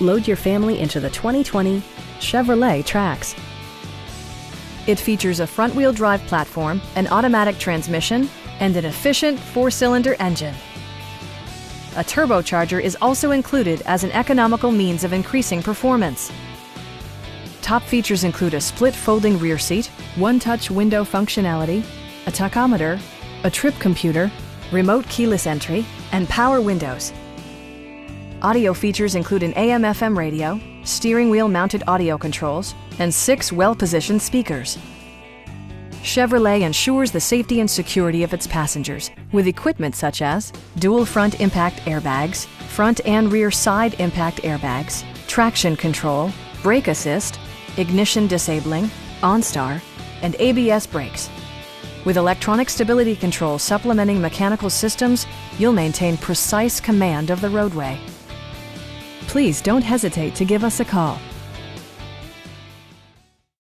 Load your family into the 2020 Chevrolet Trax. It features a front-wheel drive platform, an automatic transmission, and an efficient 4-cylinder engine. A turbocharger is also included as an economical means of increasing performance. Top features include a split folding rear seat, one-touch window functionality, a tachometer, a trip computer, remote keyless entry, and power windows. Audio features include an AM/FM radio, steering wheel mounted audio controls, and 6 well-positioned speakers. Chevrolet ensures the safety and security of its passengers with equipment such as dual front impact airbags, front and rear side impact airbags, traction control, brake assist, ignition disabling, OnStar, and ABS brakes. With electronic stability control supplementing mechanical systems, you'll maintain precise command of the roadway. Please don't hesitate to give us a call.